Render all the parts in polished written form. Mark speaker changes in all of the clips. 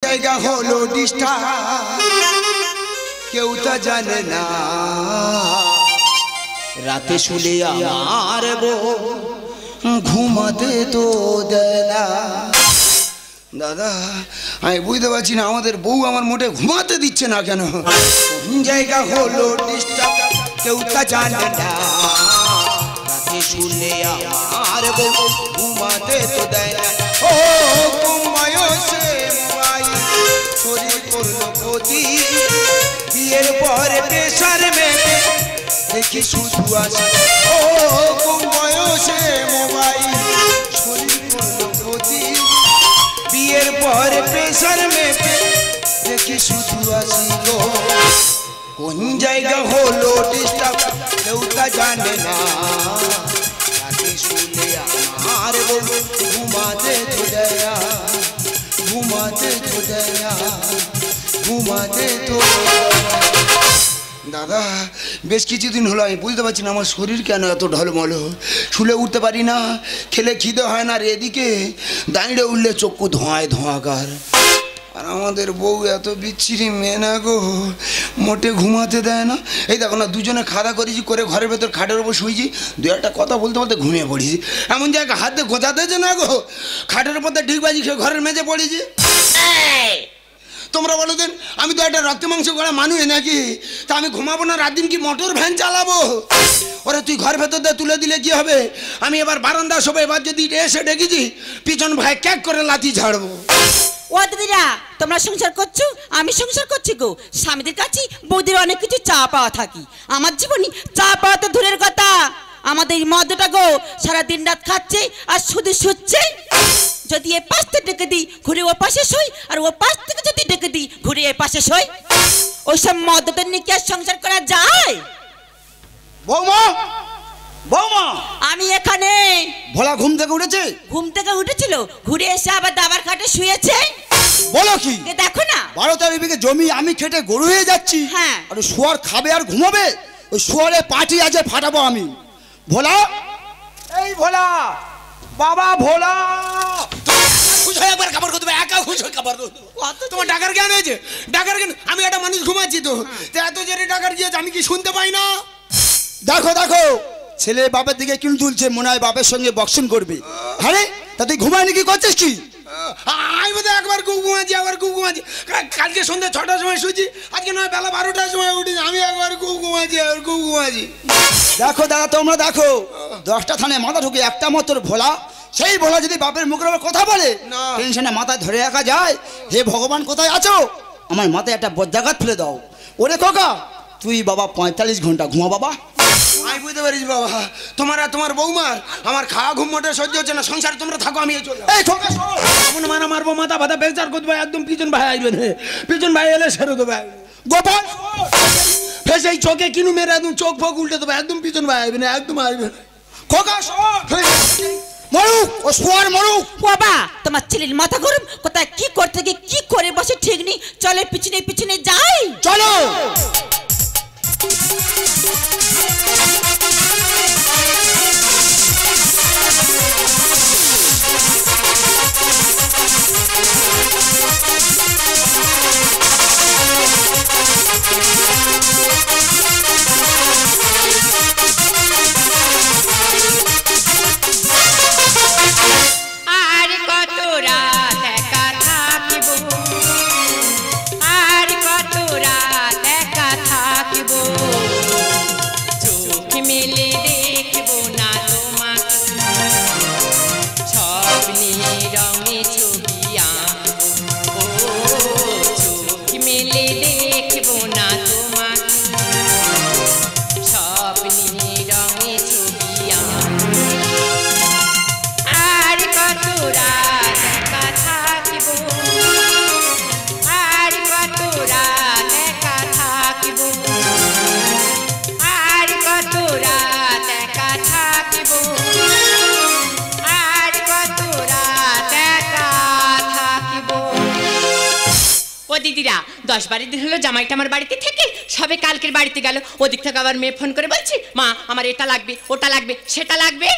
Speaker 1: জায়গা হলো ডিস্টার্ব কেউ তা জানে না রাতে শুলে আমার বউ ঘুমাতে তো দেয় না দাদা আমি বুঝতে পারছি না আমাদের বউ আমার মোটে ঘুমাতে দিচ্ছে না কেন কোন জায়গা হলো ডিস্টার্ব কেউ তা জানে না রাতে শুলে আমার বউ ঘুমাতে তো দেয় না ও কম বয়সে মোবাইল শরীর করলো ক্ষতি বিয়ের পরে প্রেশার মেপে দেখি শুধু আসে ও কম বয়সে মোবাইল শরীর করলো ক্ষতি বিয়ের পরে প্রেশার মেপে দেখি শুধু আসি গো কোন জায়গা হলো ডিস্টার্ব কেউ তা জানে না রাতে শুলে আমার বউ ঘুমাতে তো দেয় না ঘুমাতে তো দেয় না ঘুমাতে তো দাদা বেশ কিছুদিন হলো আমি বুঝতে পারছি না আমার শরীর কেন এত ঢলমল শুলে উঠতে পারি না খেলে খিদে হয় না আর এদিকে দাঁড়িয়ে উঠলে চক্ষু ধোঁয়ায় ধোঁয়াকার আর আমাদের বউ এত বিচ্ছিরি মেয়ে না গো মোটে ঘুমাতে দেয় না এই দেখো না দুজনে খাওয়া করেছি করে ঘরের ভেতর খাটের ওপর শুয়েছি দু একটা কথা বলতে বলতে ঘুমিয়ে পড়েছি এমন জায়গা হাতে গোছাতেছে না গো খাটের ওপর ঠিক বাজি খেয়ে ঘরের মেঝে পড়েছি তোমরা বলো দেন আমি তো একটা রক্ত মাংস করা মানুষ নাকি তা আমি ঘুমাবো না রাত দিন কি মোটর ভ্যান চালাবো ওরে তুই ঘর ভেতর দিয়ে তুলে দিলে কি হবে আমি এবার বারান্দা সবাই এবার যদি এসে ডেকেছি পিছন ভাই ক্যাক করে লাথি ঝাড়বো
Speaker 2: ও দিদিরা তোমরা সংসার করছো আমি সংসার করছি গো স্বামীদের কাছে বৌদির অনেক কিছু চা পাওয়া থাকি আমার জীবনে চা পাওয়া তো দূরের কথা আমাদের মদটা গো সারা দিন রাত খাচ্ছে আর শুধু শুচ্ছে যদি এ পাশ থেকে ডেকে দিই ঘুরে ও পাশে শোই আর ও পাশ থেকে যদি ডেকে দিই ঘুরে এ পাশে শোই ওইসব মদটা নিয়ে কি আর সংসার করা যায়
Speaker 1: বৌমা বৌমা
Speaker 2: আমি এখানে
Speaker 1: ভোলা ঘুম থেকে
Speaker 2: উঠেছিল ঘুরে এসে আবার দাবার খাটে শুয়েছে
Speaker 1: বলো কি
Speaker 2: দেখো না
Speaker 1: 12 বিঘে জমি আমি খেটে গরু হয়ে যাচ্ছি
Speaker 2: হ্যাঁ
Speaker 1: আর শুয়ার খাবে আর ঘুমাবে ওই শুয়ারে পাটি আছে ফাটাবো আমি ভোলা এই ভোলা বাবা ভোলা খুশি হয়ে একবার খাবার করতে একা খুশি হয়ে খাবার করতে তোমার ডাকার জ্ঞান হয়েছে ডাকার জ্ঞান আমি একটা মানুষ ঘুমাচ্ছি তো এত জোরে ডাকার গিয়েছে আমি কি শুনতে পাই না দেখো দেখো ছেলে বাপের দিকে কিন তুলছে মনে হয় বাপের সঙ্গে বক্সিং করবে হ্যাঁ তা তুই ঘুমায়নি কি করছিস কি আমি বোধহয় একবার খুব ঘুমাচ্ছি আবার খুব ঘুমাচ্ছি কালকে সন্ধ্যে 6টার সময় শুয়েছি আজকে নয় বেলা 12টার সময় উঠেছি আমি একবার খুব ঘুমাচ্ছি আর খুব ঘুমাচ্ছি দেখো দাদা তোমরা দেখো 10টা থানায় মাথা ঢুকে একটা মতো ভোলা সেই ভোলা যদি বাপের মুখের উপর কথা বলে টেনশনে মাথায় ধরে রাখা যায় হে ভগবান কোথায় আছো আমার মাথায় একটা বজ্রাঘাত ফেলে দাও ওরে কোকা তুই বাবা 45 ঘন্টা ঘুমা বাবা আমি বুঝতে পারিস বাবা তোমার বৌমার আমার খাওয়া ঘুম মোটে সহ্য হচ্ছে না সংসার তোমরা থাকো আমি এই খোকা এমন মারা মারবো মাথা ভাতা বেচার করবো একদম পিছন ভাই আসবেন পিছন ভাই এলে সেরে দেবে গোপাল ফেসে চোখে কিনু মেরে একদম চোখ ফোক উল্টে দেবে একদম পিছন ভাই আসবেন একদম আসবেন খোকা মরুক ও সোয়ার মরুক
Speaker 2: বাবা তোমার ছেলের মাথা গরম কোথায় কি করতে গিয়ে কি করে বসে ঠিক নেই চলে পিছনে পিছনে যাই
Speaker 1: চলো
Speaker 3: দিদিরা 10-12 দিন হলো জামাইটা আমার বাড়িতে থেকে সবে কালকের বাড়িতে গেল ওদিক থেকে আবার মেয়ে ফোন করে বলছি মা আমার এটা লাগবে ওটা লাগবে সেটা লাগবে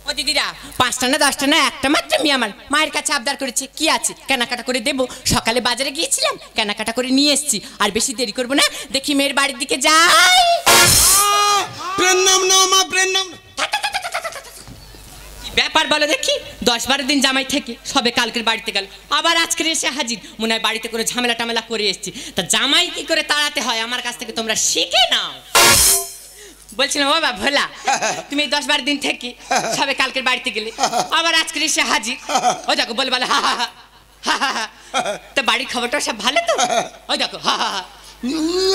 Speaker 2: ও
Speaker 3: ও দিদিরা 5টা না 10টা না একটা মাত্র মেয়ে আমার মায়ের কাছে আবদার করেছে কি আছে কেনাকাটা করে দেবো সকালে বাজারে গিয়েছিলাম কেনাকাটা করে নিয়ে এসেছি আর বেশি দেরি করবো না দেখি মেয়ের বাড়ির দিকে যাই
Speaker 1: প্রণাম না মা প্রণাম
Speaker 3: ব্যাপার বলো দেখি 10-12 দিন জামাই থেকে সবে কালকের বাড়িতে গেল আবার আজকে এসে হাজির মনে হয় বাড়িতে করে ঝামেলা টামেলা করে এসেছি তা জামাই কি করে তাড়াতে হয় আমার কাছ থেকে তোমরা শিখে নাও বলছিলাম বাবা ভোলা তুমি 10-12 দিন থেকে সবে কালকের বাড়িতে গেলে আবার আজকে এসে হাজির ও দেখো বলে বলে হা হা হা হা হা তো বাড়ির খবরটা সব ভালো তো ওই দেখো হা হা হা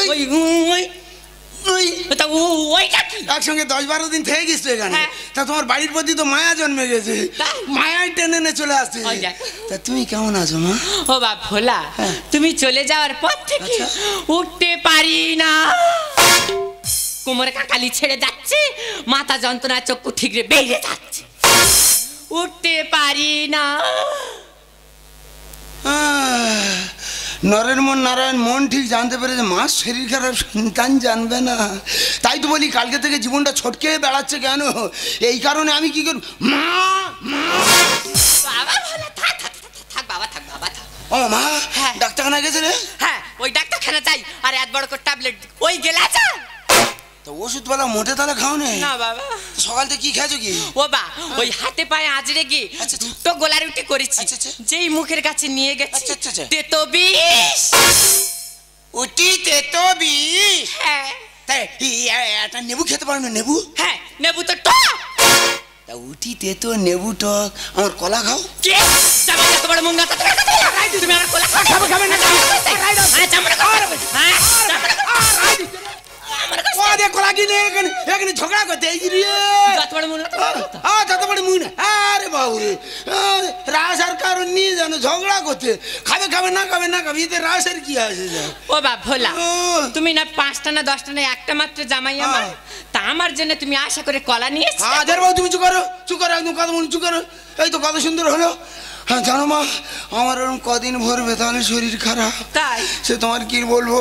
Speaker 3: ওই ওই তা ওইটা কি
Speaker 1: একসঙ্গে 10-12 দিন থেকে গেছো এখানে
Speaker 3: হ্যাঁ।
Speaker 1: তা তোমার বাড়ির প্রতি তো মায়া জন্মে গেছে
Speaker 3: তাই?
Speaker 1: মায়ায় টেনে নিয়ে চলে আসছে
Speaker 3: ওই দেখ।
Speaker 1: তা তুমি কেমন আছো মা
Speaker 3: ও বাপ ভোলা তুমি চলে যাওয়ার পর থেকে
Speaker 1: আচ্ছা।
Speaker 3: উঠতে পারি না কোমরে কাকালি ছেড়ে যাচ্ছে মাথা যন্ত্রণা চক্ষু ঠিকরে বেরিয়ে যাচ্ছে উঠতে পারি না
Speaker 1: নরের মন নারায়ণ মন ঠিক জানতে পেরেছে মা শরীর খারাপ সন্তান জানবে না তাই তো বলি কালকে থেকে জীবনটা ছটকে বেড়াচ্ছে কেন এই কারণে আমি কি করব মা মা
Speaker 3: বাবা ভোলা থাক থাক থাক, থাক বাবা থাক বাবা থাক
Speaker 1: ও মা
Speaker 3: হ্যাঁ।
Speaker 1: ডাক্তারখানা গেছে রে
Speaker 3: হ্যাঁ ওই ডাক্তারখানা যাই আর এত বড় করে ট্যাবলেট ওই গেলাছে
Speaker 1: তো ওষুধওয়ালা মোটে তাহলে খাও নে
Speaker 3: না বাবা
Speaker 1: সকাল থেকে কি খেয়েছো কি
Speaker 3: ও বা ওই হাতে পায়ে আজরে গিয়ে
Speaker 1: আচ্ছা, আচ্ছা।
Speaker 3: তো গোলা রুটি করেছি
Speaker 1: আচ্ছা, আচ্ছা।
Speaker 3: যেই মুখের কাছে নিয়ে গেছে
Speaker 1: আচ্ছা, আচ্ছা, আচ্ছা।
Speaker 3: তেতো বিষ
Speaker 1: উটিতে তো বিষ
Speaker 3: হ্যাঁ
Speaker 1: তাই একটা নেবু খেতে পারো না নেবু
Speaker 3: হ্যাঁ নেবু তো টক
Speaker 1: তা উটিতে তো নেবু টক আমার কলা খাও
Speaker 3: কে যাবে এত বড় মুঙ্গা তো তুমি আমার কোলা খাবে খাবে না হ্যাঁ চামড়া খাও হ্যাঁ চামড়া খাও আমার কাছে
Speaker 1: ও দে কলা কিনে এখানে এখানে ঝগড়া করতে এই রে
Speaker 3: যত বড় মুঙ্গা
Speaker 1: যত বড় মুই না আরে বাবু রে রাসার কারণ নিয়ে জানো ঝগড়া করতে খাবে খাবে না খাবে না খাবে এতে রাসের কি আছে
Speaker 3: ও বাপ ভোলা
Speaker 1: ও।
Speaker 3: তুমি না 5টা না 10টা না একটা মাত্র জামাই আমার তা আমার জন্য তুমি আশা করে কলা নিয়েছো
Speaker 1: হাজার বাবু তুমি চুপ করো একদম কথা বলুন চুপ করো এই তো কত সুন্দর হলো হ্যাঁ জানো মা আমার ওরকম কদিন ভরবে তাহলে শরীর খারাপ
Speaker 3: তাই
Speaker 1: সে তোমার কি বলবো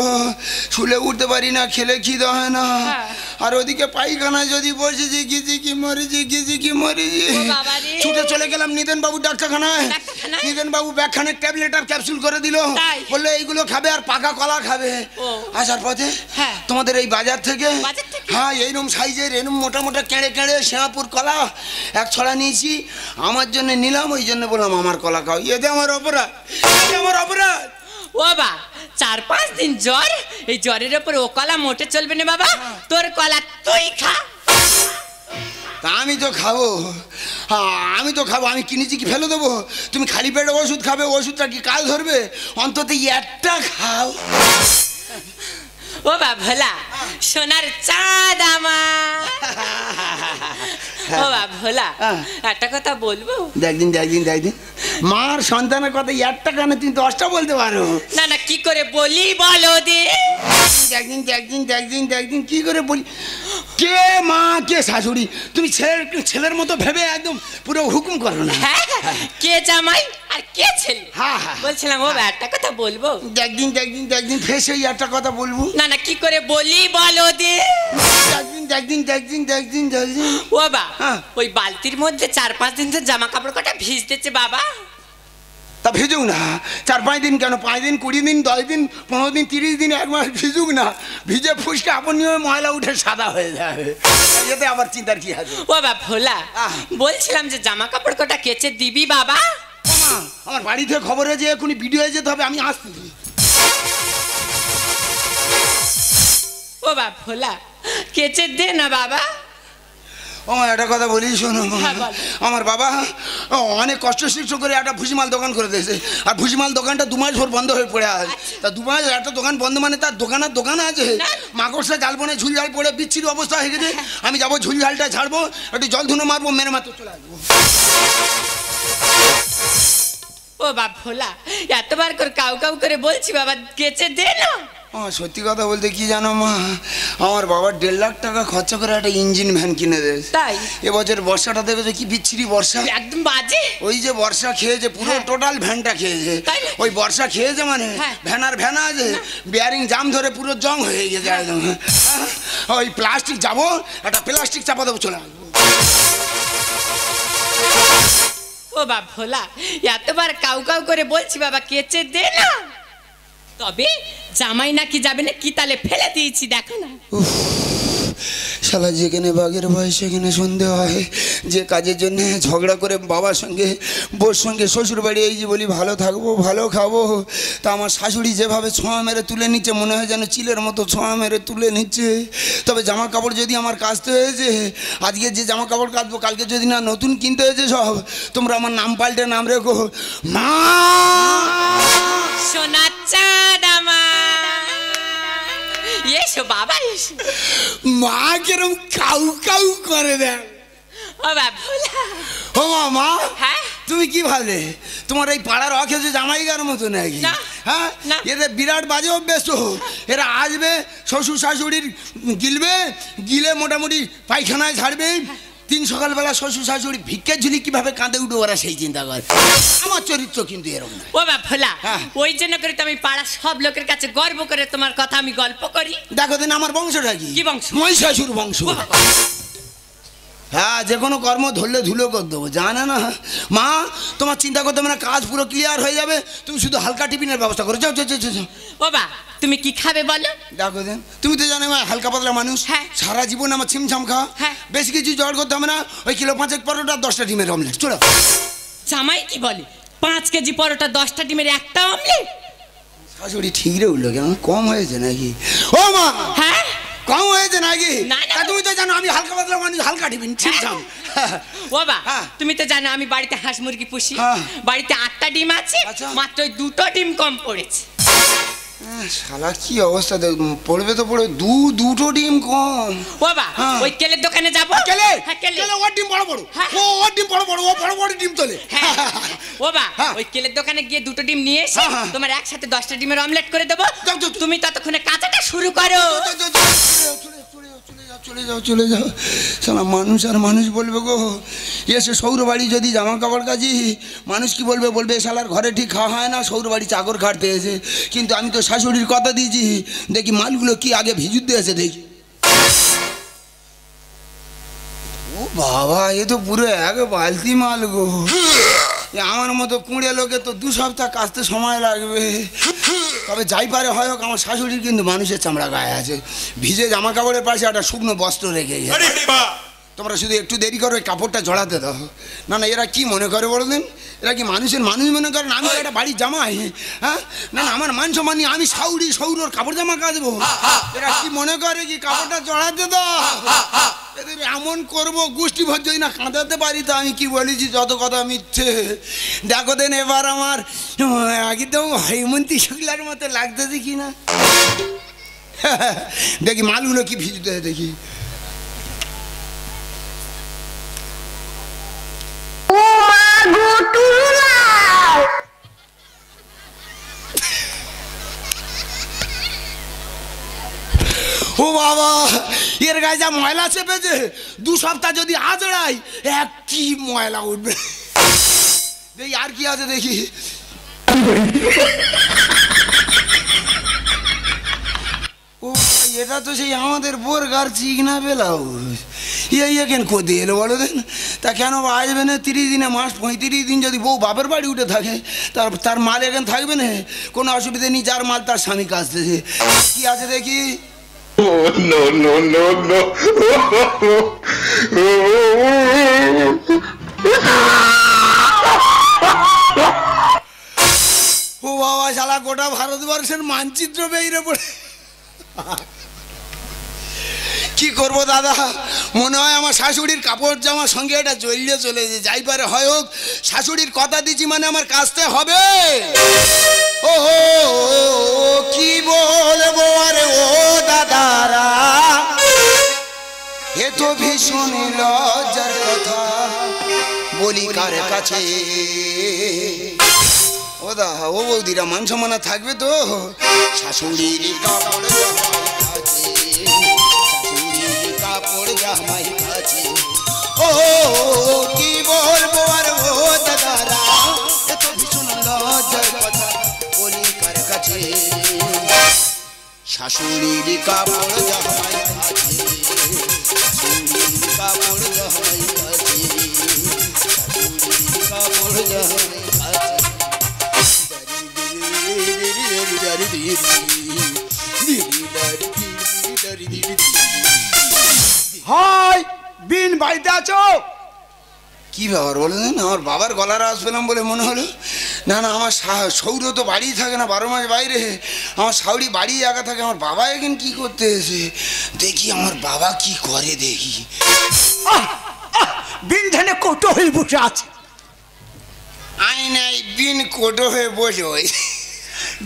Speaker 1: শুলে উঠতে পারি না খেলে খিদে হয় না
Speaker 3: হ্যাঁ।
Speaker 1: আর ওদিকে পায়খানায় যদি বসেছি গিজি কি মরেছি
Speaker 3: ও বাবা রে।
Speaker 1: ছুটে চলে গেলাম নিদেন বাবু ডাক্তারখানায়
Speaker 3: ডাক্তারখানায়?
Speaker 1: নিদেন বাবু ব্যাগখানের ট্যাবলেট আর ক্যাপসুল করে দিল
Speaker 3: তাই?
Speaker 1: বললো এইগুলো খাবে আর পাকা কলা খাবে
Speaker 3: ও।
Speaker 1: আসার পথে
Speaker 3: হ্যাঁ।
Speaker 1: তোমাদের এই বাজার থেকে
Speaker 3: বাজার থেকে?
Speaker 1: হ্যাঁ এইরকম সাইজের এরকম মোটা মোটা কেড়ে কেড়ে শ্যামাপুর কলা এক ছড়া নিয়েছি আমার জন্য নিলাম ওই জন্য বললাম আমার কলা খাও এতে আমার অপরাধ আমার অপরাধ
Speaker 3: ও বা 4-5 দিন জ্বর এই জ্বরের উপর ও কলা মোটে চলবে না বাবা তোর কলা তুই খা
Speaker 1: তা আমি তো খাবো আমি কিনেছি কি ফেলে দেবো তুমি খালি পেটে ওষুধ খাবে ওষুধটা কি কাজ ধরবে অন্তত একটা খাও
Speaker 3: ও বা ভোলা সোনার চাঁদ আমার ও বা ভোলা একটা কথা বলবো
Speaker 1: দেখদিন মার সন্তানের কথা একটা কানে তুমি 10টা বলতে পারো
Speaker 3: না না কি করে বলি বলো দে
Speaker 1: দেখদিন কি করে বলি কে মা কে শাশুড়ি তুমি ছেলের মতো ভেবে একদম পুরো হুকুম করো না
Speaker 3: হ্যাঁ কে জামাই আর কে ছেলে
Speaker 1: হ্যাঁ, হ্যাঁ।
Speaker 3: বলছিলাম ও বা একটা কথা বলবো
Speaker 1: দেখদিন ফেস এই একটা কথা বলবো
Speaker 3: না না কি করে বলি বলো দে
Speaker 1: দেখদিন
Speaker 3: ও বা
Speaker 1: হ্যাঁ।
Speaker 3: ওই বালতির মধ্যে 4-5 দিন ধরে জামা কাপড় কটা ভিজতেছে বাবা
Speaker 1: তা ভিজুক না 4-5 দিন কেন 5 দিন 20 দিন 10 দিন 15 দিন 30 দিন 1 মাস ভিজুক না ভিজে ফুসকে আপন নিয়ে ময়লা উঠে সাদা হয়ে যাবে এতে আবার চিন্তার কি আছে
Speaker 3: ও বাবা ভোলা বলছিলাম যে জামা কাপড় কটা কেচে দিবি বাবা
Speaker 1: মা, আমার বাড়ি থেকে খবর হয়েছে এখনই ভিডিও যেতে হবে আমি আসতেছি
Speaker 3: ও বাবা ভোলা কেচে দে না বাবা
Speaker 1: আমার একটা কথা বলি শোনো
Speaker 3: হ্যাঁ, বল।
Speaker 1: আমার বাবা অনেক কষ্ট করে একটা ভুসিমাল দোকান করে দিয়েছে আর ভুসিমাল দোকানটা 2 মাস ভোর বন্ধ হয়ে পড়ে আছে তা 2 মাস একটা দোকান বন্ধ মানে তার দোকান আছে মাকড়সা জাল বনে ঝুল ঝাল পড়ে বিচ্ছিরি অবস্থা হয়ে গেছে আমি যাবো ঝুল ঝালটা ছাড়বো একটু জল ধুনো মারবো মেরে মাত্র চলে আসবো
Speaker 3: ও বাবা ভোলা এতবার করে কাউ করে বলছি বাবা কেচে দে না
Speaker 1: সত্যি কথা বলতে কি জানো মা আমার বাবা 1.5 লাখ টাকা খরচা করে একটা ইঞ্জিন ভ্যান কিনে দিয়েছে
Speaker 3: তাই
Speaker 1: এবছর বর্ষাটা দেখেছো কি বিচ্ছিরি বর্ষা
Speaker 3: একদম বাজে
Speaker 1: ওই যে বর্ষা খেয়েছে পুরো
Speaker 3: হ্যাঁ।
Speaker 1: টোটাল ভ্যানটা খেয়েছে
Speaker 3: তাই না?
Speaker 1: ওই বর্ষা খেয়েছে মানে
Speaker 3: হ্যাঁ।
Speaker 1: ভ্যান আছে বিয়ারিং জাম ধরে পুরো জং হয়ে গেছে একদম ওই প্লাস্টিক যাবো একটা প্লাস্টিক চাপা দেবো চলে আসবো
Speaker 3: ও বাবা ভোলা, এতবার কাউ কাউ করে বলছি বাবা কেচে দে না, তবে জামাই নাকি যাবে না কি তালে ফেলে দিয়েছি দেখো না।
Speaker 1: শালা যেখানে বাঘের ভয় সেখানে সন্দেহ হয়। যে কাজের জন্য ঝগড়া করে বাবার সঙ্গে বোর সঙ্গে শ্বশুর বাড়ি এই যে বলি ভালো থাকবো ভালো খাবো, তা আমার শাশুড়ি যেভাবে ছোঁয়া মেরে তুলে নিচ্ছে মনে হয় যেন চিলের মতো ছোঁয়া মেরে তুলে নিচ্ছে। তবে জামা কাপড় যদি আমার কাচতে হয়েছে, আজকে যে জামা কাপড় কাচবো কালকে যদি না নতুন কিনতে হয়েছে সব, তোমরা আমার নাম পাল্টে নাম রেখো মা।
Speaker 3: সোনার চাঁদ আমার, এসো বাবা এসো।
Speaker 1: মা কেরম কাউ কাউ করে দেয়।
Speaker 3: ও বাবা ভোলা,
Speaker 1: ও মা,
Speaker 3: হ্যাঁ
Speaker 1: তুমি কি ভাবলে তোমার এই পাড়ার অখেছে জামাইগার মতো নাকি?
Speaker 3: না,
Speaker 1: হ্যাঁ,
Speaker 3: না।
Speaker 1: এদের বিরাট বাজে অভ্যেস তো। এরা আসবে শ্বশুর শাশুড়ির গিলবে, গিলে মোটামুটি পায়খানায় ছাড়বে। তিন সকালবেলা শ্বশুর শাশুড়ি ভিক্ষের ঝুলি কিভাবে কাঁদে উঠে ওরা সেই চিন্তা করে। আমার চরিত্র কিন্তু এরকম না।
Speaker 3: ও বাবা ভোলা,
Speaker 1: হ্যাঁ।
Speaker 3: ওই জন্য করে তো আমি পাড়ার সব লোকের কাছে গর্ব করে তোমার কথা আমি গল্প করি।
Speaker 1: দেখো দিন আমার বংশটা কি?
Speaker 3: কি বংশ?
Speaker 1: মহিষাসুর বংশ। হ্যাঁ, যে কোনো কর্ম ধরলে ধুলো করে দেবো, জানে না মা। তোমার চিন্তা করতে হবে না, কাজ পুরো ক্লিয়ার হয়ে যাবে। তুমি শুধু হালকা টিফিনের ব্যবস্থা করো। যাও যাও যাও যাও।
Speaker 3: ও বা, তুমি কি খাবে বলো?
Speaker 1: দেখো দেন, তুমি তো জানো আমার হালকা পাতলা মানুষ।
Speaker 3: হ্যাঁ।
Speaker 1: সারা জীবন আমার ছিমছাম খাওয়া।
Speaker 3: হ্যাঁ।
Speaker 1: বেশি কিছু জোগাড় করতে হবে না। ওই কিলো 5 পরোটা 10টা ডিমের অমলেট চলো।
Speaker 3: জামাই কি বলে 5 কেজি পরোটা 10টা ডিমের একটা অমলেট?
Speaker 1: শাশুড়ি ঠিক রে উঠলো কেন? কম হয়েছে নাকি? ও মা,
Speaker 3: হ্যাঁ
Speaker 1: কম হয়েছে নাকি?
Speaker 3: না, না।
Speaker 1: তা তুমি তো জানো আমি হালকা পাতলা মানুষ, হালকা টিফিন ছিমছাম।
Speaker 3: ও বা,
Speaker 1: হ্যাঁ।
Speaker 3: তুমি তো জানো আমি বাড়িতে হাঁস মুরগি পুষি।
Speaker 1: হ্যাঁ।
Speaker 3: বাড়িতে 8টা ডিম আছে,
Speaker 1: আচ্ছা।
Speaker 3: মাত্র 2টো ডিম কম পড়েছে।
Speaker 1: শালা কি অবস্থা দেখ, পড়বে তো পড়বে, দুটো ডিম কম।
Speaker 3: ও বা,
Speaker 1: হ্যাঁ।
Speaker 3: ওই কেলের দোকানে যাব।
Speaker 1: কেলে?
Speaker 3: হ্যাঁ কেলে।
Speaker 1: কেলে ওর ডিম বড় বড়।
Speaker 3: হ্যাঁ।
Speaker 1: ওর ডিম বড় বড়, ও বড় বড় ডিম তোলে।
Speaker 3: হ্যাঁ। ও বা,
Speaker 1: হ্যাঁ।
Speaker 3: ওই কেলের দোকানে গিয়ে 2টো ডিম নিয়ে এসে
Speaker 1: হ্যাঁ, হ্যাঁ।
Speaker 3: তোমার একসাথে 10টা ডিমের অমলেট করে দেবো।
Speaker 1: যাও, যাও।
Speaker 3: তুমি ততক্ষণে কাঁচাটা শুরু করো।
Speaker 1: চলে যাও চলে যাও। শালা মানুষ আর মানুষ বলবে গো, এসে সৌর বাড়ি যদি জামা কাপড় কাজি, মানুষ কি বলবে? বলবে শালার ঘরে ঠিক খাওয়া হয় না, সৌর বাড়ি চাকর খাটতে এসে। কিন্তু আমি তো শাশুড়ির কথা দিয়েছি, দেখি মালগুলো কি আগে ভিজুত দিয়েছে দেখি। ও বাবা, এ তো পুরো এক বালতি মাল গো। আমার মতো কুঁড়ে লোকে তো 2 সপ্তাহ কাচতে সময় লাগবে। তবে যাই পারে হয় হোক, আমার শাশুড়ির কিন্তু মানুষের চামড়া গায়ে আছে। ভিজে জামা কাপড়ের পাশে একটা শুকনো বস্ত্র রেখে গেছে। তোমরা শুধু একটু দেরি করো, ওই কাপড়টা জড়াতে দাও। না না, এরা কি মনে করে বলো দিন? এরা কি মানুষের মানুষ মনে করে না? আমি একটা বাড়ির জামাই। হ্যাঁ, না না, আমার মান সম্মান নিয়ে আমি সৌরর কাপড় জামা কাচবো? এরা কি মনে করে কি কাপড়টা জড়াতে দাও? এদের এমন করবো গোষ্ঠী ভর যদি না কাঁদাতে পারি, তো আমি কি বলেছি যত কথা মিথ্যে। দেখো দেন এবার আমার একদম হেমন্তী শুক্লার মতো লাগতেছে কি না। দেখি মালগুলো কি ভিজতে দেখি। ও বাবা, এর গায়ে যা ময়লা চেপেছে, 2 সপ্তাহ যদি আজড়াই কি ময়লা উঠবে। দেখি আর কি আছে দেখি। ও, এটা তো সেই আমাদের বোরগার চিকনা ব্লাউজ। কেন কোথায় এলো বলো দেন? তা কেন আসবে না? 30 দিনে মাস 35 দিন যদি বউ বাপের বাড়ি উঠে থাকে, তার মাল এখানে থাকবে না, কোনো অসুবিধা নেই। যার মাল তার স্বামী কাছতেছে। কি আছে দেখি।
Speaker 4: Oh, no, no, no, no.
Speaker 1: ও বাবা, শালা গোটা ভারতবর্ষের মানচিত্র বেরিয়ে পড়ে। কি করবো দাদা, মনে হয় আমার শাশুড়ির কাপড় জামার সঙ্গে এটা জড়িয়ে চলেছে। যাই পারে হয় হোক, শাশুড়ির কথা দিচ্ছি মানে আমার কাচতে হবে। ও কি বলবো আরে ও দাদারা, এ তো ভীষণ লজ্জার কথা, বলি কার কাছে। ও দা, ও বৌদিরা, মান সম্মান থাকবে তো? শাশুড়ির কাপড় জামাই কাছে, শাশুড়ির কাপড় জামাই কাছে। ও কি বলবো আর ও দাদারা, এ তো ভীষণ লজ্জার কথা, বলি কার কাছে। শাশুড়ির কাপড় জামাই কাছে, শাশুড়ির কাপড় জামাই কাছে, শাশুড়ির হাই বিন বাড়িতে আছো?
Speaker 5: কি ব্যাপার বলে দেন, আমার বাবার গলার আওয়াজ পেলাম বলে মনে হলো। না না, আমার সৌর তো বাড়িই থাকে না, 12 মাস বাইরে। আমার শাউরি বাড়ি একা থাকে। আমার বাবা এখন কি করতে এসে দেখি, আমার বাবা কি করে দেখি।
Speaker 1: বিন ধানে কৌটো হয়ে বসে আছে।
Speaker 5: আই নাই বিন কোটো হয়ে বসে ওই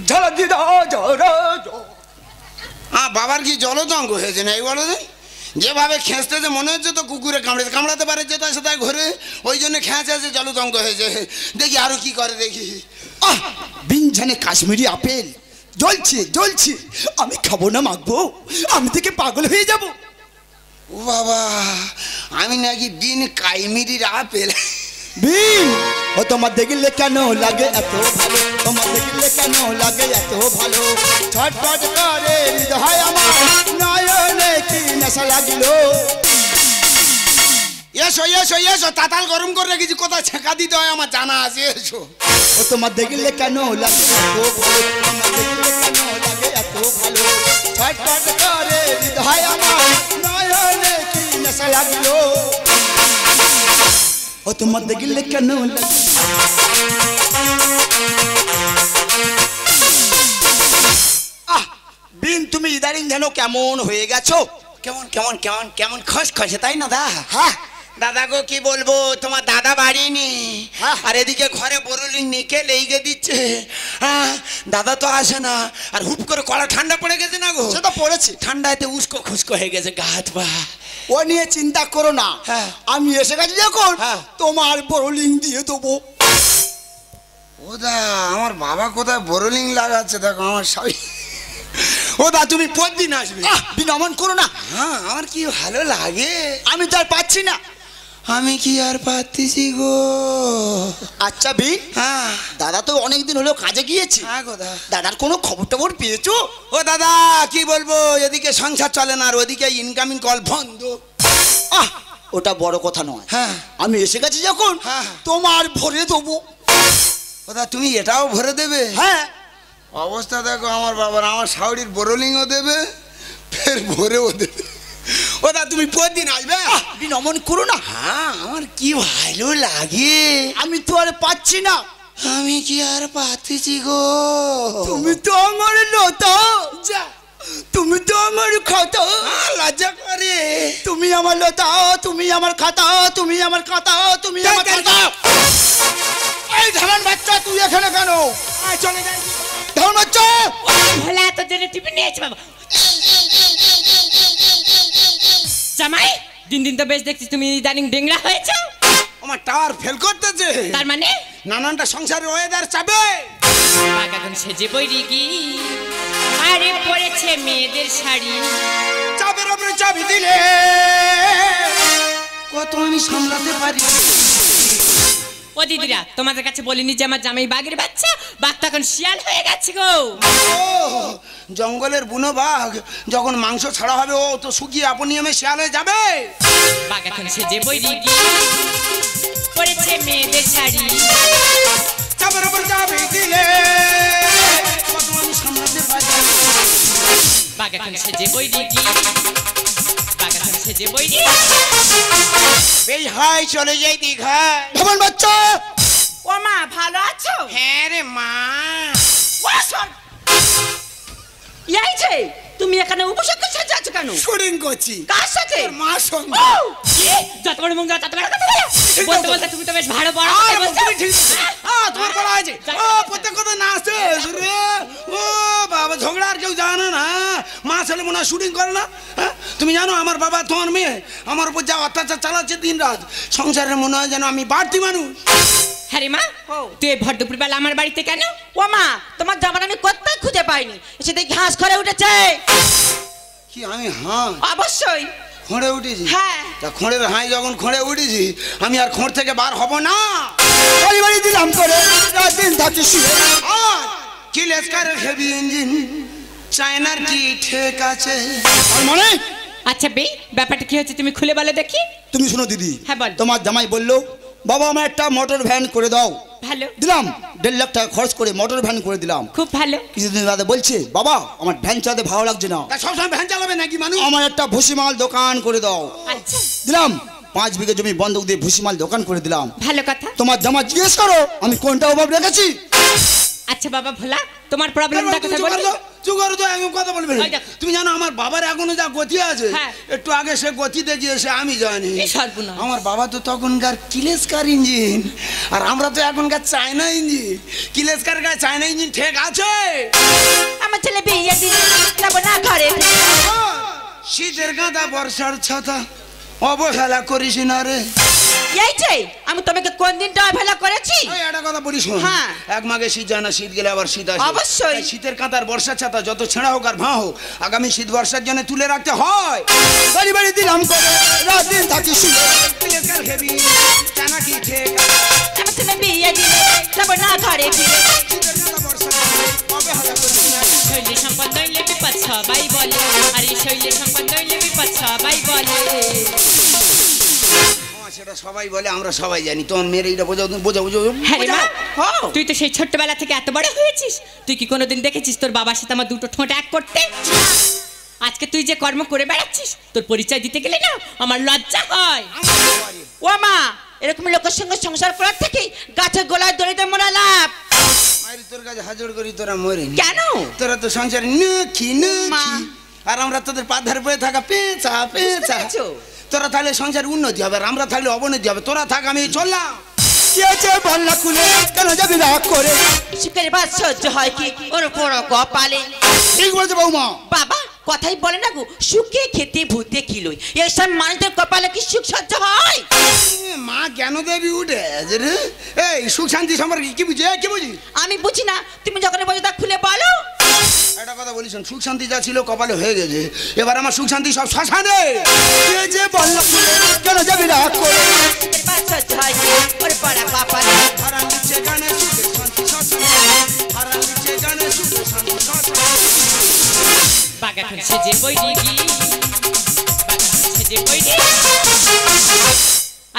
Speaker 1: ঝড় দিদা ঝড়।
Speaker 5: বাবার কি জলতঙ্গ হয়েছে না এই বলো দেন? যেভাবে খেঁচতেছে মনে হচ্ছে তো কুকুরে কামড়াতে পারে, যে তার সাথে ঘরে ওই জন্য খেঁচে আছে, জলতঙ্গ হয়েছে। দেখি আরো কি করে দেখি।
Speaker 1: বিন ধানে কাশ্মীরি আপেল জ্বলছে জ্বলছে, আমি খাবো না মাখবো, আমি থেকে পাগল হয়ে যাব।
Speaker 5: ও বাবা, আমি নাকি বিন কাশ্মীরির আপেল।
Speaker 1: বিন ও তোমার দেখলে কেন লাগে এত ভালো, তোমার দেখলে কেন লাগে এত ভালো, ছটফট করে হৃদয় আমার, নয়নে কি নেশা লাগিলো।
Speaker 5: এসো এসো এসো, তাতাল গরম করে রেখেছি, কোথায় ছেঁকা দিতে হয় আমার জানা আছে। এসো।
Speaker 1: ও তোমার দেখলে কেন লাগে এত ভালো, তোমার দেখলে কেন লাগে এত ভালো, ছটফট করে হৃদয় আমার, নয়নে কি নেশা লাগিলো। ও তোমার দেখলে কেন লাগে। বিন তুমি ইদারিং যেন কেমন হয়ে গেছো?
Speaker 5: কেমন কেমন কেমন কেমন খসখসে, তাই না দা?
Speaker 1: হ্যাঁ
Speaker 5: দাদা গো কি বলবো, তোমার দাদা বাড়ি নি,
Speaker 1: হ্যাঁ।
Speaker 5: আর এদিকে ঘরে বরলিং নিকে লেগে দিচ্ছে। হ্যাঁ, দাদা তো আসে না, আর হুপ করে কড়া ঠান্ডা পড়ে গেছে না গো।
Speaker 1: সে তো পড়েছে,
Speaker 5: ঠান্ডাতে উস্কো খুস্কো হয়ে গেছে গা হাত পা।
Speaker 1: ও নিয়ে চিন্তা করো না,
Speaker 5: হ্যাঁ।
Speaker 1: আমি এসে গেছি যখন
Speaker 5: হ্যাঁ।
Speaker 1: তোমার বরলিং দিয়ে দেবো।
Speaker 5: ও দা, আমার বাবা কোথায় বরলিং লাগাচ্ছে দেখো আমার সবাই। ও দা, তুমি প্রতিদিন আসবে।
Speaker 1: বিন অমন করো না,
Speaker 5: হ্যাঁ, আমার কি ভালো লাগে।
Speaker 1: আমি তো আর পাচ্ছি না।
Speaker 5: আমি কি আর পাচ্ছি গো।
Speaker 1: আচ্ছা বিন,
Speaker 5: হ্যাঁ
Speaker 1: দাদা তো অনেকদিন হলো কাজে গিয়েছে,
Speaker 5: হ্যাঁ গো দা।
Speaker 1: দাদার কোনো খবর টবর পেয়েছো?
Speaker 5: ও দাদা কি বলবো, এদিকে সংসার চলে না, আর ওদিকে ইনকামিং কল বন্ধ।
Speaker 1: ওটা বড় কথা নয়,
Speaker 5: হ্যাঁ।
Speaker 1: আমি এসে গেছি যখন
Speaker 5: হ্যাঁ।
Speaker 1: তোমার ভরে দেবো।
Speaker 5: ও দা, তুমি এটাও ভরে দেবে?
Speaker 1: হ্যাঁ,
Speaker 5: অবস্থা দেখো আমার বাবার, আমার শাউরির বোরলিংও দেবে, ফের ভরেও দেবে। ও দা, তুমি প্রতিদিন আসবে?
Speaker 1: বিন অমন করো না,
Speaker 5: হ্যাঁ, আমার কি ভালো লাগে।
Speaker 1: আমি তো আর পাচ্ছি না।
Speaker 5: আমি কি আর পাচ্ছি গো।
Speaker 1: তুমি তো আমার লতা,
Speaker 5: যা,
Speaker 1: তুমি তো আমার খাতা,
Speaker 5: লজ্জা করে।
Speaker 1: তুমি আমার লতা, তুমি আমার খাতা, তুমি আমার খাতা, তুমি আমার খাতা। এই ধান বাচ্চা, তুই এখানে কেন?
Speaker 5: চলে যাই।
Speaker 1: ধান বাচ্চা,
Speaker 3: ভোলা তোর জন্য টিফিন নিয়েছি বাবা। জামাই, দিন দিন তো বেশ দেখছিস তুমি ইদানিং ডেংরা হয়েছ।
Speaker 5: আমার টাওয়ার ফেল করতেছে,
Speaker 3: তার মানে
Speaker 5: নানানটা সংসারের ওয়েদার চাবে।
Speaker 3: এখন সেজে বইরি কি, আরে পরেছে মেয়েদের শাড়ি,
Speaker 5: চাপের ওপরে চাবি দিলে কত আমি সামলাতে পারি।
Speaker 3: ও দিদিরা, তোমাদের কাছে বলিনি যে আমার জামাই বাঘের বাচ্চা, বাঘ তো এখন শিয়াল হয়ে গেছে গো।
Speaker 5: ও, জঙ্গলের বুনো বাঘ যখন মাংস ছাড়া হবে, ও তো শুকিয়ে আপনিয়মে শিয়াল হয়ে যাবে।
Speaker 3: বাঘ এখন সেজে বইরি কি, পরেছে মেয়েদের শাড়ি,
Speaker 5: চাপের ওপর চাবি দিলে কত আমি সামলাতে পারি।
Speaker 3: বাঘ এখন সেজে বইরি কি, বাঘ এখন সেজে বইরি।
Speaker 5: এই হাই চলে যাই দীঘায়।
Speaker 1: ধান বাচ্চা,
Speaker 2: ও মা ভালো আছো?
Speaker 5: হ্যাঁ রে মা।
Speaker 2: ও শোন, এইছে তুমি এখানে উপসর্গ সাজা আছো কেন?
Speaker 5: শুটিং করছি
Speaker 2: কার সাথে?
Speaker 5: মার সঙ্গে।
Speaker 2: ও
Speaker 3: কি? যত বড় মুখ যত বড় কথা বলো। বলতে বলতে তুমি তো বেশ ভালো বড়
Speaker 5: আরে
Speaker 3: কথা বলছো।
Speaker 5: তুমি ঠিক তোমার বলা আছে। ও প্রত্যেক কথা না আসছে রে। ও বাবা, ঝগড়া আর কেউ জানে না। মা ছেলে মনে হয় শুটিং করে না। হ্যাঁ, তুমি জানো আমার বাবা তোমার মেয়ে আমার উপর যা অত্যাচার চালাচ্ছে দিন রাত, সংসারে মনে হয় যেন আমি বাড়তি মানুষ।
Speaker 3: হ্যাঁ রে মা, তুই ভর দুপুর বেলা আমার বাড়িতে কেন?
Speaker 2: ও মা, তোমার জামাটা আমি কোথায় খুঁজে পাইনি, এসে দেখি ঘাস করে উঠেছে।
Speaker 5: কি আমি হ্যাঁ
Speaker 2: অবশ্যই
Speaker 5: খোঁড়ে উঠেছি?
Speaker 2: হ্যাঁ।
Speaker 5: তা খোঁড়ের হাই যখন খোঁড়ে উঠেছি, আমি আর খোঁড় থেকে বার হব না।
Speaker 1: বাড়ি বাড়ি দিলাম করে, রাত দিন থাকি শুয়ে।
Speaker 5: আর কি লেসকারের হেভি ইঞ্জিন, চায়নার কি ঠিক আছে?
Speaker 1: আর মানে
Speaker 3: আচ্ছা বে, ব্যাপারটা কি হচ্ছে তুমি খুলে বলো দেখি।
Speaker 1: তুমি শোনো দিদি,
Speaker 3: হ্যাঁ, বল।
Speaker 1: তোমার জামাই বললো বাবা আমার একটা মোটর ভ্যান করে দাও।
Speaker 3: ভালো,
Speaker 1: দিলাম 1.5 লাখ টাকা খরচ করে মোটর ভ্যান করে দিলাম।
Speaker 3: খুব ভালো।
Speaker 1: কিছুদিন বাদে বলছে বাবা আমার ভ্যান চালাতে ভালো লাগছে না,
Speaker 5: তা সবসময় ভ্যান চালাবে নাকি মানুষ?
Speaker 1: আমার একটা ভুসিমাল দোকান করে দাও।
Speaker 3: আচ্ছা,
Speaker 1: দিলাম 5 বিঘে জমি বন্ধক দিয়ে ভুসিমাল দোকান করে দিলাম।
Speaker 3: ভালো কথা।
Speaker 1: তোমার জামা জিজ্ঞেস করো আমি কোনটা অভাব রেখেছি।
Speaker 3: আচ্ছা বাবা ভোলা, তোমার প্রবলেমটা কথা বলো।
Speaker 5: চুগর তো আমি কথা বলবে।
Speaker 3: ওই দেখো।
Speaker 5: তুমি জানো আমার বাবার এখনো যা গতি আছে,
Speaker 3: হ্যাঁ।
Speaker 5: একটু আগে সে গতিতে গিয়েছে আমি জানি।
Speaker 3: এই সর্বনাশ।
Speaker 5: আমার বাবা তো তখনকার কিলেসকার ইঞ্জিন, আর আমরা তো এখনকার চায়না ইঞ্জিন। কিলেসকার গায়ে চায়না ইঞ্জিন ঠিক আছে?
Speaker 2: আমার ছেলে বিয়ে দিলে যাবো না ঘরে।
Speaker 5: শীতের কাঁথা বর্ষার ছাতা অবহেলা করিস না রে।
Speaker 2: এই যে আমি তোমাকে কোন দিন অবহেলা করেছি?
Speaker 5: এই একটা কথা বলি শোন,
Speaker 2: হ্যাঁ।
Speaker 5: এক মাঘে শীত যায় না, শীত গেলে আবার শীত আসে।
Speaker 2: অবশ্যই।
Speaker 5: তাই শীতের কাঁথার বর্ষার ছাতা যত ছেঁড়া হোক আর ভাঁ হোক, আগামী শীত বর্ষার জন্য তুলে রাখতে হয়।
Speaker 1: বাড়ি বাড়ি দিলাম করে রাত দিন থাকি শুয়ে।
Speaker 5: কিলেসকার খেবি কেনা কি ঠিক?
Speaker 2: আমার ছেলে বিয়ে দিলে যাবো না ঘরে ফিরে।
Speaker 5: শীতের কাঁথা বর্ষার অবহেলা করিস না।
Speaker 3: শৈলী সম্পদ নইলে বিপদ সবাই বলে, আর এই শৈলী সম্পদ নইলে বিপদ সবাই বলে।
Speaker 5: সেটা সবাই বলে, আমরা সবাই জানি। তোমার মেয়ের এইটা বোঝাও, বোঝাও বোঝাও।
Speaker 3: হ্যাঁ রে মা,
Speaker 5: হ্যাঁ।
Speaker 3: তুই তো সেই ছোট্টবেলা থেকে এত বড় হয়েছিস, তুই কি কোনোদিন দেখেছিস তোর বাবার সাথে আমার দুটো ঠোঁট এক করতে? আজকে তুই যে কর্ম করে বেড়াচ্ছিস, তোর পরিচয় দিতে গেলে না আমার লজ্জা হয়।
Speaker 2: ও মা, এরকম লোকের সঙ্গে সংসার করার থেকে গাছের গোলায় দড়িতে মরা লাভ।
Speaker 5: মায়ের তোর কাছে হাজর করি, তোরা মরে
Speaker 2: কেন?
Speaker 5: তোরা তো সংসারে নখি
Speaker 2: মা।
Speaker 5: নখি, আর আমরা তোদের পাধার বয়ে থাকা পেঁচা পেঁচা।
Speaker 2: পেরেছো?
Speaker 5: তোরা তাহলে সংসার উন্নতি হবে, আর আমরা থাকলে অবনতি হবে। তোরা থাক, আমি চললাম।
Speaker 1: কি আছে বললা খুলে কেন যাবি রাগ করে।
Speaker 2: সুখের বাদ সহ্য হয় কি ওর বড় কপালে।
Speaker 1: ঠিক বলছে বৌমা।
Speaker 2: বাবা কথাই বলে না গো, সুখে খেতে ভূতে কিলোই। এইসব মানুষদের কপালে কি সুখ সহ্য হয়?
Speaker 5: মা কেন দেবী উঠে রে? এই সুখ শান্তি সম্পর্কে কি বুঝি? কি বুঝি?
Speaker 2: আমি বুঝি না, তুমি যখন বোঝো তা খুলে বলো।
Speaker 5: একটা কথা বলিস, সুখ শান্তি যা ছিল কপালে হয়ে গেছে, এবার আমার সুখ শান্তি সব শ্মশানে।
Speaker 1: কি আছে বললা খুলে কেন যাবি রাগ করে।
Speaker 2: সুখের বাদ সহ্য হয় কি ওর বড় কপালে।
Speaker 5: হারান দিচ্ছে গানে সুখে শান্তি শ্মশানে, হারান দিচ্ছে গানে সুখে শান্তি শ্মশানে।
Speaker 3: বাগান সেজে বইরি গি, বাগান সেজে বইরি।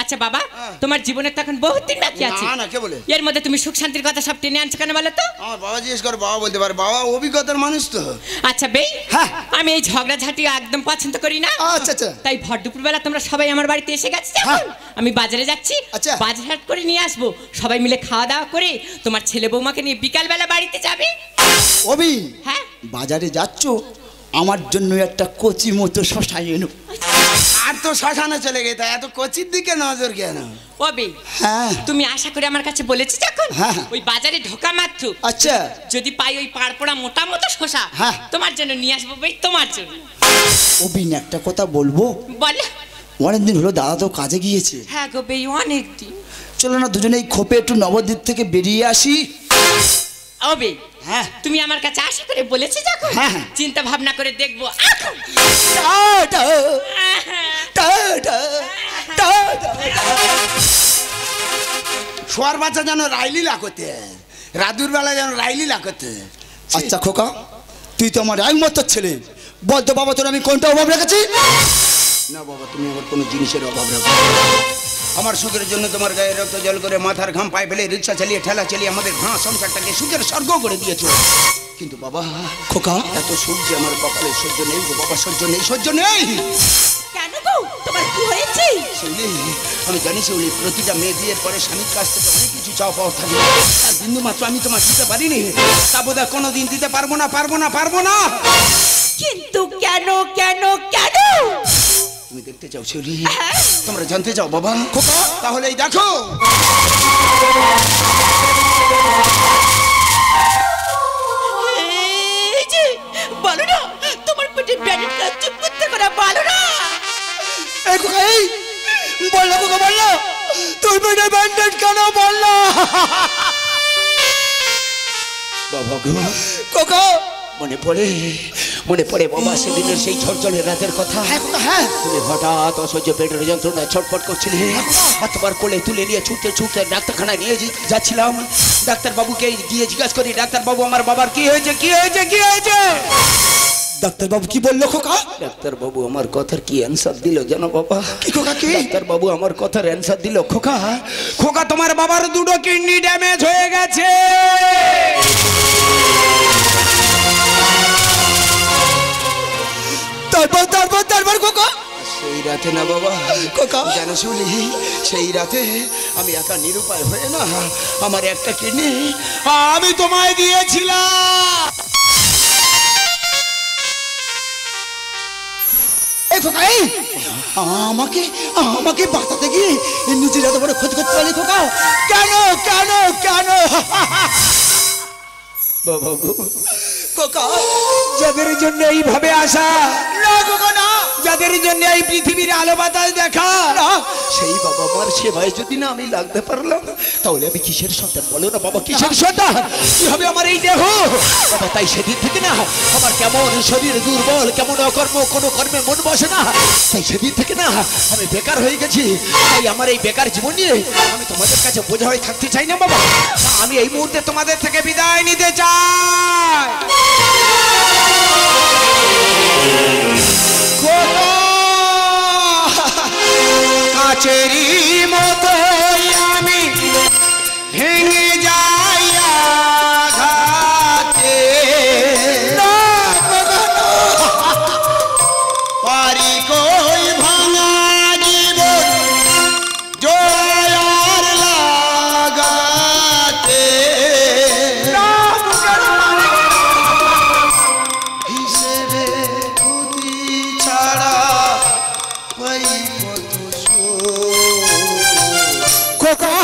Speaker 3: আচ্ছা বাবা, তোমার জীবনে তো এখন বহুত দিন বাকি আছে।
Speaker 5: না না, কে বলে?
Speaker 3: এর মধ্যে তুমি সুখ শান্তির কথা সব টেনে আনছো কেন বলো তো?
Speaker 5: আমার বাবা জিজ্ঞেস করে, বাবা বলতে পারে, বাবা অভিজ্ঞতার মানুষ তো।
Speaker 3: আচ্ছা বেই,
Speaker 1: হ্যাঁ।
Speaker 3: আমি এই ঝগড়াঝাটি একদম পছন্দ করি না।
Speaker 1: আচ্ছা আচ্ছা।
Speaker 3: তাই ভর দুপুরবেলা তোমরা সবাই আমার বাড়িতে এসে গেছো যখন,
Speaker 1: হ্যাঁ।
Speaker 3: আমি বাজারে যাচ্ছি,
Speaker 1: আচ্ছা।
Speaker 3: বাজার হাট করে নিয়ে আসবো। সবাই মিলে খাওয়া দাওয়া করে তোমার ছেলে বৌমাকে নিয়ে বিকালবেলা বাড়িতে যাবে।
Speaker 1: অবি
Speaker 3: হ্যাঁ।
Speaker 1: বাজারে যাচ্ছ, আমার জন্য একটা কচি মতো শশা এনো।
Speaker 5: আর তো শ্মশানে চলে গেছে, এত কচির দিকে নজর কেন?
Speaker 3: ওবে,
Speaker 1: হ্যাঁ
Speaker 3: তুমি আশা করে আমার কাছে বলেছি যখন,
Speaker 1: হ্যাঁ।
Speaker 3: ওই বাজারে ঢোকা মাত্র
Speaker 1: আচ্ছা।
Speaker 3: যদি পাই ওই পাড়পোড়া মোটা মতো শসা,
Speaker 1: হ্যাঁ।
Speaker 3: তোমার জন্য নিয়ে আসবো ভাই, তোমার জন্য।
Speaker 1: অবিন একটা কথা বলবো,
Speaker 3: বলে।
Speaker 1: অনেকদিন হলো দাদা তো কাজে গিয়েছে।
Speaker 3: হ্যাঁ গো বেই, অনেক দিন।
Speaker 1: চলো না দুজনে এই খোপে একটু নবদ্বীপ থেকে বেরিয়ে আসি।
Speaker 3: ওবে,
Speaker 1: হ্যাঁ।
Speaker 3: তুমি আমার কাছে আশা করে বলেছি যখন,
Speaker 1: হ্যাঁ, হ্যাঁ।
Speaker 3: চিন্তা ভাবনা করে দেখবো।
Speaker 1: Tata, tata, tata.
Speaker 5: শোয়ার বাচ্চা যেন রাইলিলা করতে, রাদুর বেলা যেন রাইলিলা করতে।
Speaker 1: আচ্ছা খোকা, তুই তো আমার একমাত্র ছেলে, বলতো বাবা তোর আমি কোনটা অভাব রেখেছি?
Speaker 5: না বাবা, তুমি আমার কোনো জিনিসের অভাব রাখো। আমার সুখের জন্য তোমার গায়ে রক্ত জল করে মাথার ঘাম পায়ে ফেলে রিক্সা চালিয়ে ঠেলা চালিয়ে আমাদের ঘাঁ সংসারটাকে সুখের স্বর্গ করে দিয়েছো। কিন্তু বাবা
Speaker 1: খোকা,
Speaker 5: এত সুখ যে আমার কপালে সহ্য নেই গো বাবা, সহ্য নেই, সহ্য নেই।
Speaker 2: কেন গো, তোমার কি হয়েছে?
Speaker 5: শিউলি, আমি জানি শিউলি, প্রতিটা মেয়ে বিয়ের পরে স্বামীর কাছ থেকে অনেক কিছু চাওয়া পাওয়া থাকে, আর বিন্দু মাত্র আমি তোমার দিতে পারিনি। তা বোধহয় কোনোদিন দিতে পারবো না, পারবো না, পারবো না।
Speaker 2: কিন্তু কেন কেন কেন?
Speaker 5: তুমি দেখতে চাও শিউলি, তোমরা জানতে চাও বাবা? তাহলে এই দেখো।
Speaker 2: এই যে বলো না, তোমার পেটে ব্যান্ডেড কাজ চুপ করতে করে বলো না।
Speaker 1: এই খোকা, এই বললো খোকা, বললো তোর পেটে ব্যান্ডেড কেন বললো?
Speaker 5: বাবা গো,
Speaker 1: খোকা,
Speaker 5: মনে পড়ে বাবা সেদিনের সেই ঝড়ঝড়ের রাতের কথা।
Speaker 1: হ্যাঁ,
Speaker 5: তুমি হঠাৎ অসহ্য পেটের যন্ত্রণায় ছটফট করছিলে, এতবার কোলে তুলে নিয়ে ছুটতে ছুটতে ডাক্তারখানায় নিয়ে যাচ্ছিলাম। ডাক্তারবাবুকে গিয়ে জিজ্ঞাসা করি, ডাক্তারবাবু আমার বাবার কি হয়েছে, কি হয়েছে, কি হয়েছে?
Speaker 1: ডাক্তার বাবু কি বললো খোকা?
Speaker 5: ডাক্তার বাবু আমার কথার কি অ্যান্সার দিল জানো বাবা?
Speaker 1: কি খোকা কি?
Speaker 5: ডাক্তার বাবু আমার কথার অ্যান্সার দিল, খোকা
Speaker 6: খোকা তোমার বাবার দুটো কিডনি ড্যামেজ হয়ে গেছে।
Speaker 1: তারপর খোকা?
Speaker 5: সেই রাতে না বাবা
Speaker 1: খোকা
Speaker 5: জানো শুনি, সেই রাতে আমি একা নিরুপায় হয়ে না আমার একটা কিডনি
Speaker 6: আমি তোমায় দিয়েছিলাম।
Speaker 1: এই খোকা এই আমাকে আমাকে বাঁচাতে গিয়ে নিজের এত বড় ক্ষতি করতে পারি খোকা? কেন কেন কেন?
Speaker 5: বাবা গো
Speaker 1: খোকা
Speaker 6: যাদের জন্য এইভাবে আসা,
Speaker 1: না খোকা না,
Speaker 6: যাদের জন্য এই পৃথিবীর আলো বাতাস দেখা,
Speaker 5: সেই বাবা মার সেবায় যদি না আমি লাগতে পারলাম তাহলে আমি কিসের সন্তান বলো না বাবা, কিসের সন্তান? কি হবে আমার এই দেহ বাবা? তাই সেদিন থেকে না আমার কেমন শরীর দুর্বল, কেমন অকর্ম, কোনো কর্মে মন বসে না। তাই সেদিন থেকে না আমি বেকার হয়ে গেছি। তাই আমার এই বেকার জীবন নিয়ে আমি তোমাদের কাছে বোঝা হয়ে থাকতে চাই না বাবা।
Speaker 6: আমি এই মুহূর্তে তোমাদের থেকে বিদায় নিতে চাই। কাচেরি মতো আমি ভেঙে যাই আঘাতে, পারি কই ভাঙা জীবন জয়ার লাগাতে।
Speaker 5: হিসেবে খুদি ছাড়া পাই কত
Speaker 1: খোকা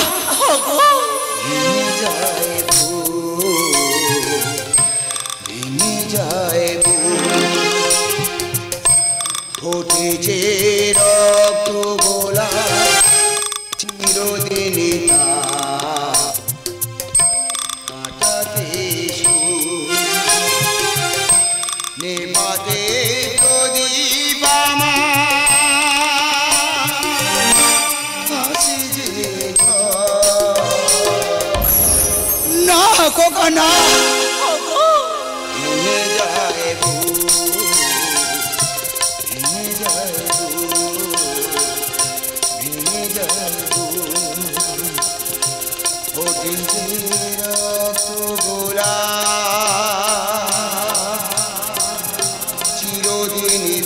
Speaker 5: ফুটেছে রক্ত গোলা চিরদিনই কাটাতে নেভাতে প্রদীপ
Speaker 1: না খোকা না,
Speaker 5: ভেঙে যায় ভেঙে যায় ভেঙে যায় ফুটেছে রক্ত গোলা চিরদিনই